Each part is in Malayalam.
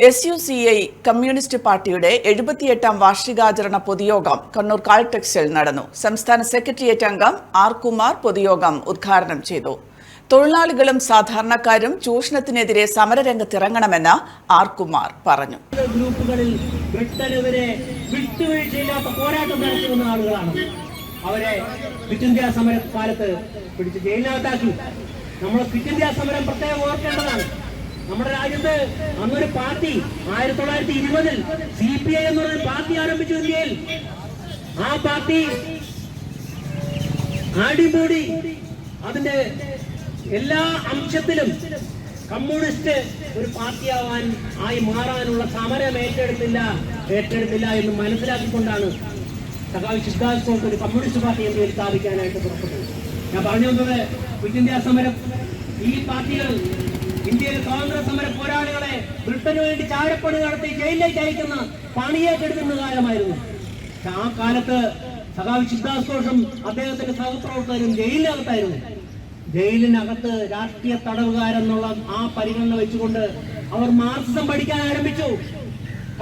SUCI കമ്മ്യൂണിസ്റ്റ് പാർട്ടിയുടെ 78ാം വാർഷികാചരണ പൊതുയോഗം കണ്ണൂർ കാൾടെക്സിൽ നടന്നു. സംസ്ഥാന സെക്രട്ടേറിയറ്റ് അംഗം ആർ കുമാർ പൊതുയോഗം ഉദ്ഘാടനം ചെയ്തു. തൊഴിലാളികളും സാധാരണക്കാരും ചൂഷണത്തിനെതിരെ സമരരംഗത്തിറങ്ങണമെന്ന് ആർ കുമാർ പറഞ്ഞു. ഗ്രൂപ്പുകളിൽ വിട്ടുവീഴ്ചയില്ലാത്ത പോരാട്ടം നടത്തുന്ന ആളുകളാണ്. അവരെ ക്വിറ്റ് ഇന്ത്യ സമരകാലത്ത് പിടിച്ച് ജയിലിനകത്താക്കി. നമ്മൾ ക്വിറ്റ് ഇന്ത്യ സമരം പ്രത്യേകം ഓർക്കേണ്ടതാണ്. നമ്മുടെ രാജ്യത്ത് അന്നൊരു പാർട്ടി 1920-ൽ CPI എന്ന് പറഞ്ഞ പാർട്ടി ആരംഭിച്ചു ഇന്ത്യയിൽ. ആ പാർട്ടി അടിമുടി അതിന്റെ എല്ലാ അംശത്തിലും കമ്മ്യൂണിസ്റ്റ് ഒരു പാർട്ടിയാവാൻ മാറാനുള്ള സമരം ഏറ്റെടുത്തില്ല എന്ന് മനസ്സിലാക്കിക്കൊണ്ടാണ് സഖാവ് ശിവദാസ് ഒരു കമ്മ്യൂണിസ്റ്റ് പാർട്ടി ഇന്ത്യയിൽ സ്ഥാപിക്കാനായിട്ട് പുറപ്പെട്ടത്. ഞാൻ പറഞ്ഞു വന്നത് ക്വിറ്റ് ഇന്ത്യ സമരം ഈ പാർട്ടികൾ ഇന്ത്യയിലെ സ്വാതന്ത്ര്യ സമര പോരാളികളെ ബ്രിട്ടന് വേണ്ടി ചാരപ്പണി നടത്തി ജയിലിലേക്ക് അയക്കുന്ന പണിയേറ്റെടുക്കുന്ന കാലമായിരുന്നു. ആ കാലത്ത് സഖാവ് ശിവദാസ് ഘോഷും അദ്ദേഹത്തിന്റെ സഹപ്രവർത്തകരും ജയിലിനകത്തായിരുന്നു. ജയിലിനകത്ത് രാഷ്ട്രീയ തടവുകാരെന്നുള്ള ആ പരിഗണന വെച്ചുകൊണ്ട് അവർ മാർക്സിസം പഠിക്കാൻ ആരംഭിച്ചു.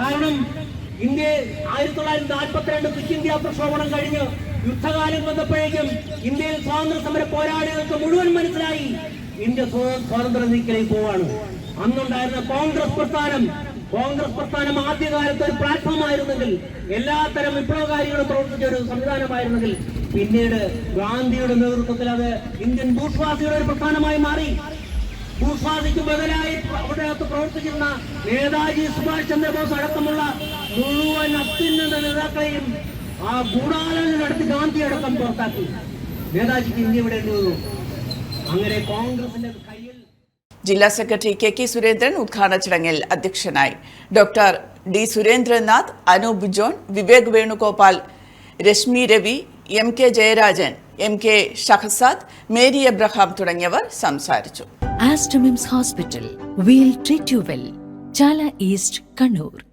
കാരണം ഇന്ത്യ 1942 ക്വിറ്റ് ഇന്ത്യ പ്രക്ഷോഭണം കഴിഞ്ഞ് യുദ്ധകാലം വന്നപ്പോഴേക്കും ഇന്ത്യയിൽ സ്വാതന്ത്ര്യ സമര പോരാളികൾക്ക് മുഴുവൻ മനസ്സിലായി ഇന്ത്യ സ്വാതന്ത്ര്യം നീക്കലേക്ക് പോവാണ്. അന്നുണ്ടായിരുന്ന കോൺഗ്രസ് പ്രസ്ഥാനം ആദ്യകാലത്ത് ഒരു പ്ലാറ്റ്ഫോം ആയിരുന്നെങ്കിൽ, എല്ലാത്തരം വിപ്ലവകാരികളും പ്രവർത്തിച്ച ഒരു സംവിധാനമായിരുന്നെങ്കിൽ, പിന്നീട് ഗാന്ധിയുടെ നേതൃത്വത്തിൽ അത് ഇന്ത്യൻ ബൂർഷ്വാസിയുടെ ഒരു പ്രസ്ഥാനമായി മാറി. ബൂർഷ്വാസിക്ക് ബദലായി അവിടെ പ്രവർത്തിച്ചിരുന്ന നേതാജി സുഭാഷ് ചന്ദ്രബോസ് അടക്കമുള്ള മുഴുവൻ അത്യുന്നത നേതാക്കളെയും ആ ഗൂഢാലോചന നടത്തി ഗാന്ധി അടക്കം പുറത്താക്കി. നേതാജിക്ക് ഇന്ത്യ വിടേണ്ടി വന്നു. അങ്ങനെ കോൺഗ്രസിന്റെ കയ്യിൽ. ജില്ലാ സെക്രട്ടറി KK സുരേന്ദ്രൻ ഉദ്ഘാടന ചടങ്ങിൽ അധ്യക്ഷനായി. Doctor D Surendranath, Anoop John, Vivek Venugopal, Rashmi Ravi, MK Jayarajan, MK Shahzad, Mary Abraham തുടങ്ങിയവർ സംസാരിച്ചു. Aster MIMS hospital, we'll treat you well. Chala east, Kannur.